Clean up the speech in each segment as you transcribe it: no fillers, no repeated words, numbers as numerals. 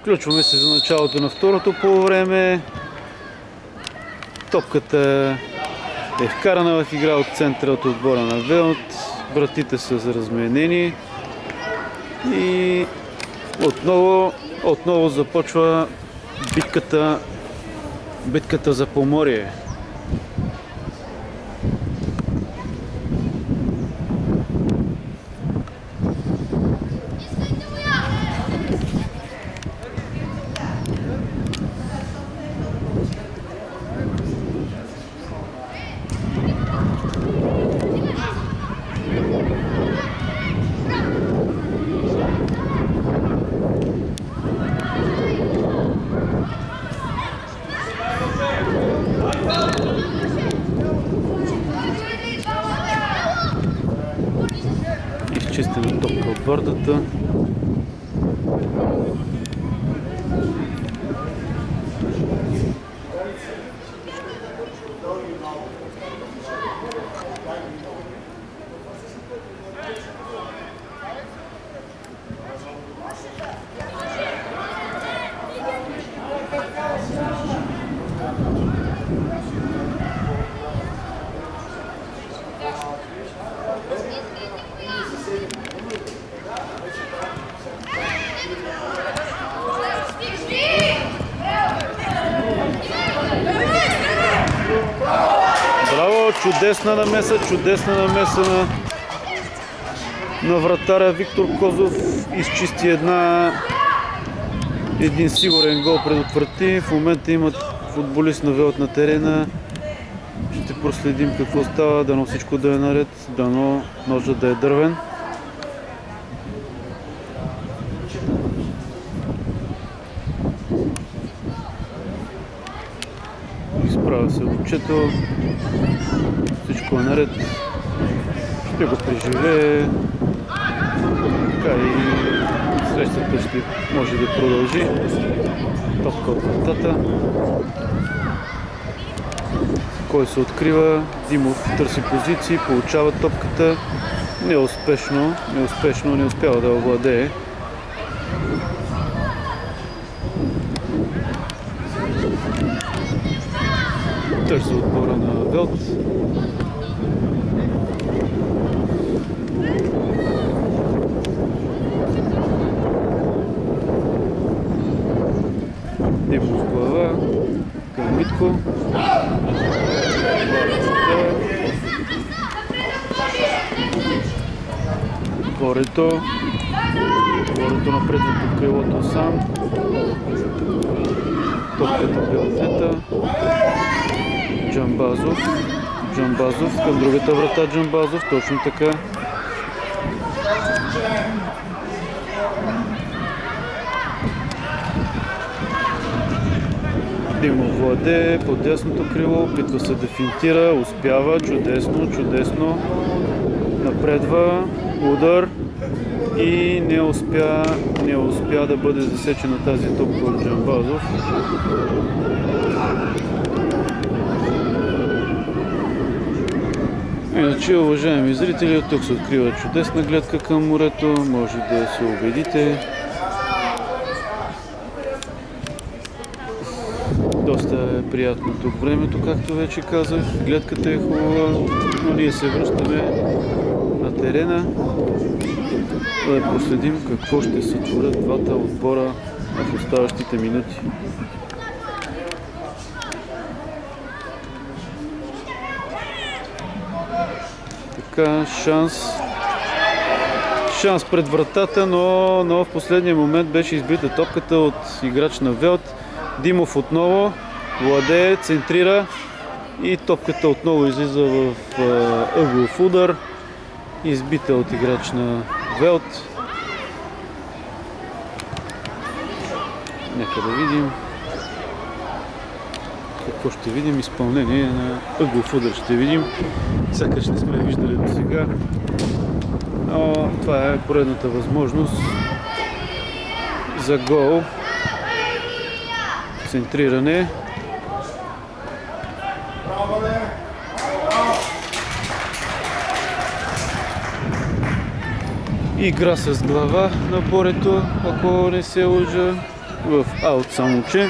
Включваме се за началото на второто полувреме. Топката е вкарана в игра от центъра от отбора на Велт. Вратите са разменени. И отново започва битката за Поморие. Изчистена топка от върдата. Чудесна намеса на вратаря Виктор Козов. Изчисти един сигурен гол, предотврати. В момента имат футболист на Велт на терена. Ще проследим какво става, дано всичко да е наред, дано ножът да е дървен. Изправя се момчето. Всичко е наред. Ще го преживее. Така и срещата ще може да продължи. Топка от вратата. Кой се открива? Димов търси позиции, получава топката. Неуспешно не успява да овладее. Търси отбора на Велт. Димов с глава към Митко. Борето напред под крилото сам. Топката бе отнета. Джамбазов към другата врата. Джамбазов, точно така. Димов владее под дясното крило, опитва се да финтира, успява, чудесно. Напредва, удар и не успя да бъде засечена тази топка от Джамбазов. Иначе, уважаеми зрители, от тук се открива чудесна гледка към морето, може да се убедите. Доста е приятно тук времето, както вече казах. Гледката е хубава, но ние се връщаме на терена. Да проследим какво ще се творят двата отбора в оставащите минути. Така, шанс пред вратата, но в последния момент беше избита топката от играч на Велт. Димов отново владее, центрира и топката отново излиза в ъглов удар. Избита от играч на Велт. Нека да видим какво ще видим. Изпълнение на ъглов удар ще видим. Сякаш не сме виждали до сега. Но това е поредната възможност за гол. Центриране. Игра с глава на Борето, ако не се лъжа, в аут само че.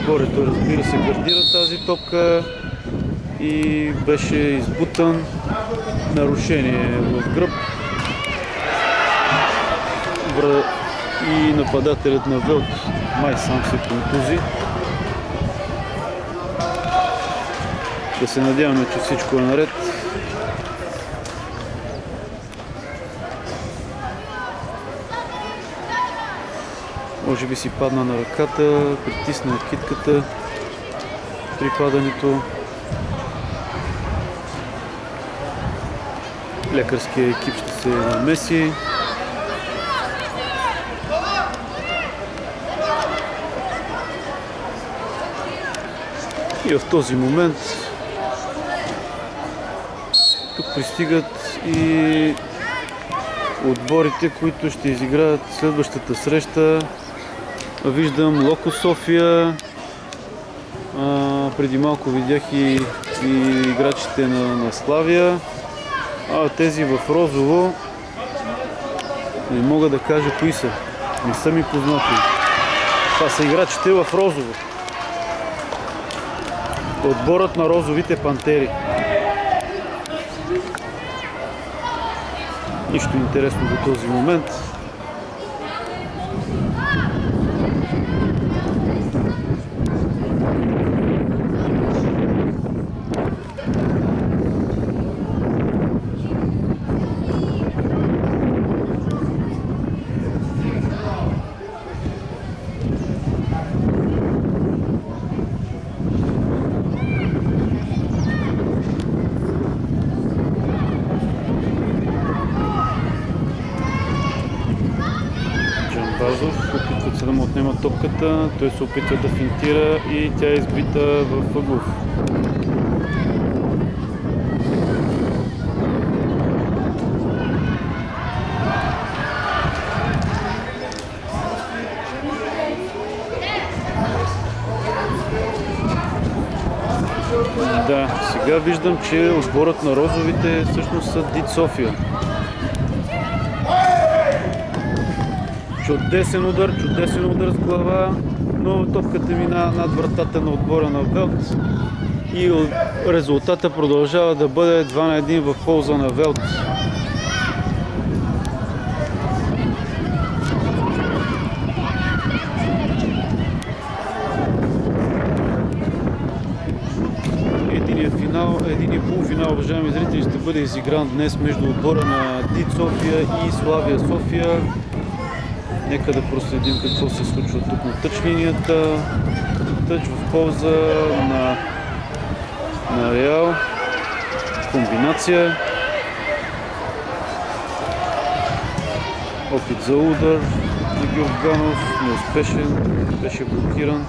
Борето, разбира се, гардира тази топка и беше избутан. Нарушение в гръб. И нападателят на Велт май сам се контузи. Да се надяваме, че всичко е наред. Може би си падна на ръката, притисна китката при падането. Лекарският екип ще се намеси. И в този момент тук пристигат и отборите, които ще изиграят следващата среща. Виждам Локо София. Преди малко видях и играчите на Славия. Тези в розово не мога да кажа кои са. Не са ми познати. Това са играчите в розово. Отборът на розовите пантери. Нищо интересно до този момент. Опитват се да му отнемат топката, той се опитва да финтира и тя е избита в ъглов. Да, сега виждам, че отборът на розовите всъщност са Дит София. Чудесен удар с глава, но топката мина над вратата на отбора на Велт и резултата продължава да бъде 2-1 в полза на Велт. Единият полуфинал, уважаеми зрители, ще бъде изигран днес между отбора на Дит София и Славия София. Нека да проследим какво се случва тук на тъч линията. Тъч в полза на Реал. Комбинация. Опит за удар на Георганов. Неуспешен. Беше блокиран.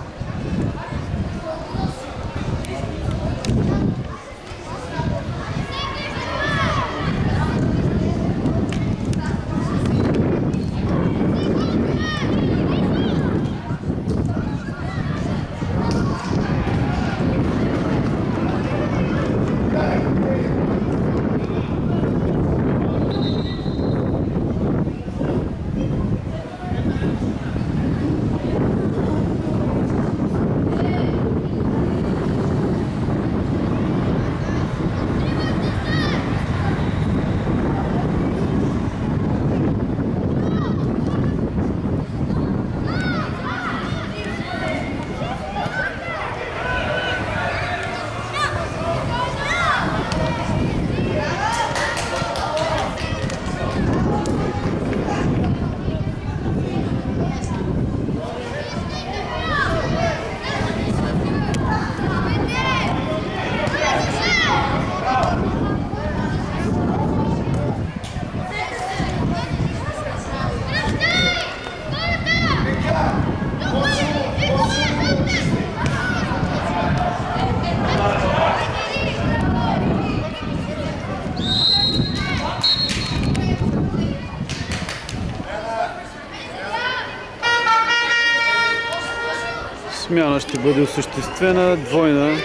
Смяна ще бъде осъществена, двойна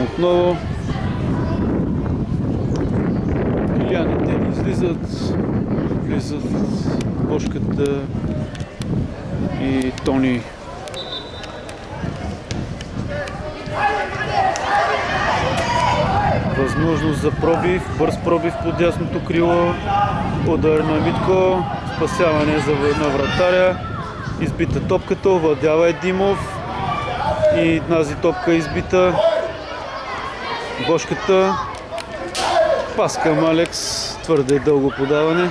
отново. Иляните ни излизат, влизат Бошката и Тони. Възможност за пробив, бърз пробив по дясното крило, удар на Митко, спасяване на вратаря, избита топката, овладява е Димов и тази топка избита. Бошката, пас към Алекс, твърде дълго подаване.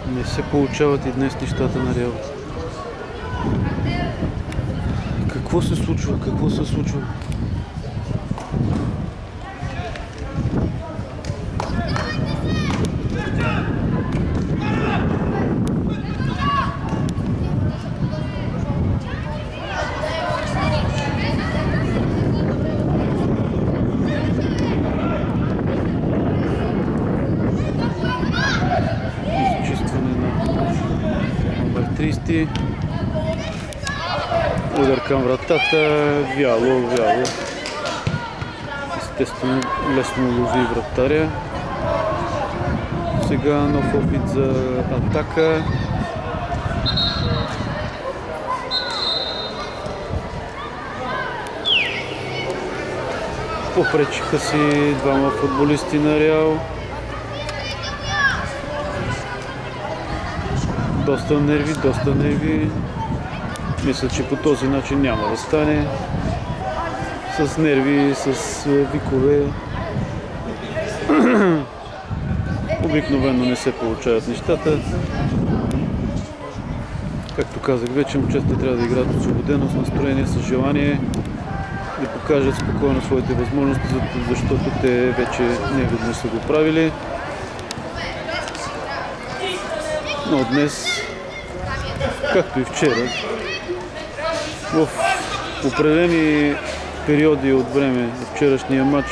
Не се получават и днес нещата на Реал. Какво се случва? Какво се случва? Удар към вратата, вяло. Естествено лесно лови вратаря. Сега нов опит за атака. Попречиха си двама футболисти на Реал. Доста нерви. Мисля, че по този начин няма да стане. С нерви, с викове. Обикновено не се получават нещата. Както казах вече, момчета трябва да играят освободено, с настроение, с желание да покажат спокойно своите възможности, защото те вече неведнъж са го правили. Но днес, както и вчера, в определени периоди от време в вчерашния матч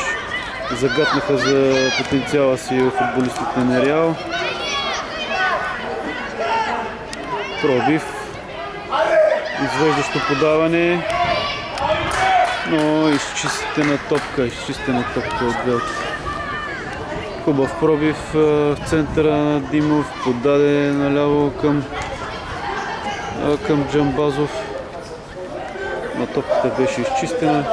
загатнаха за потенциала си футболистите на Реал. Пробив, извеждащо подаване, но изчистена топка от Велт. Хубав пробив в центъра на Димов, подаде наляво към Джамбазов. Но топката беше изчистена.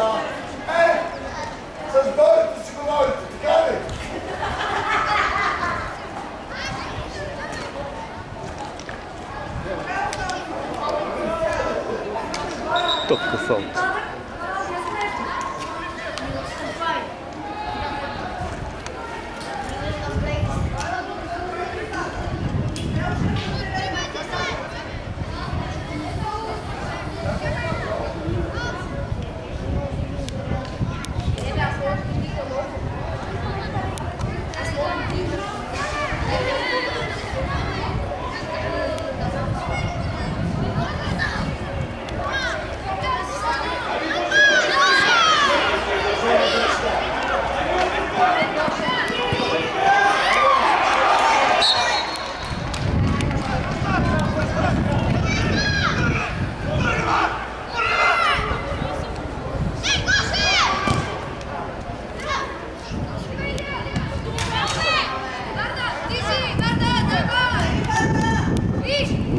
Топка фаут.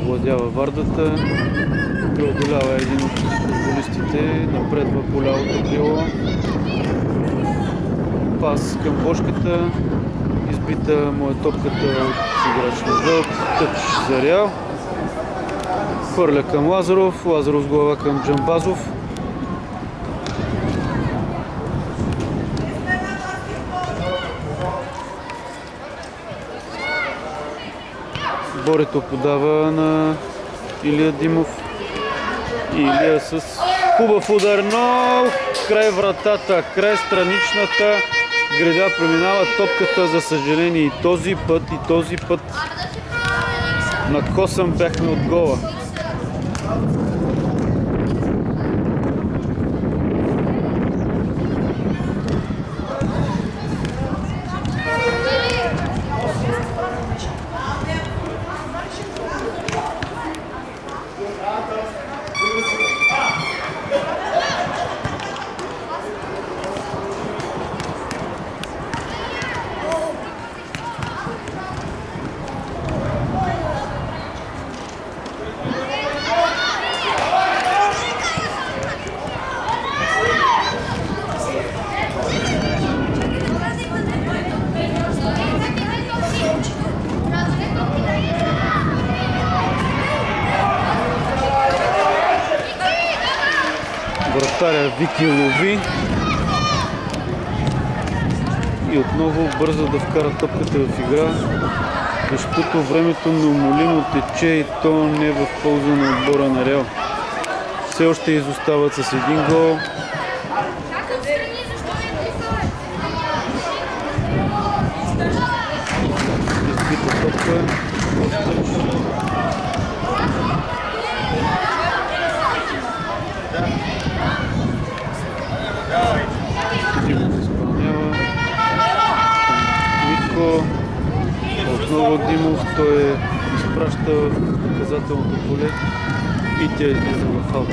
Овладява вардата, преодолява един от футболистите, напредва по лявото крило. Пас към Бошката, избита му е топката от играч на Велт, тъч за Реал. Хвърля към Лазаров, Лазаров с глава към Джамбазов. Борито подава на Илия Димов. Илия с хубав удар, но край вратата, край страничната греда преминава топката, за съжаление и този път на косъм бяхме от гола. Вратаря Вики лови и отново бърза да вкара топката в игра, защото времето неумолимо тече и то не е в полза на отбора на Реал. Все още изостават с един гол. Избита топка. Димов изпълнява. Митко. Отново Димов. Той изпраща в наказателното поле и тя излиза в аут.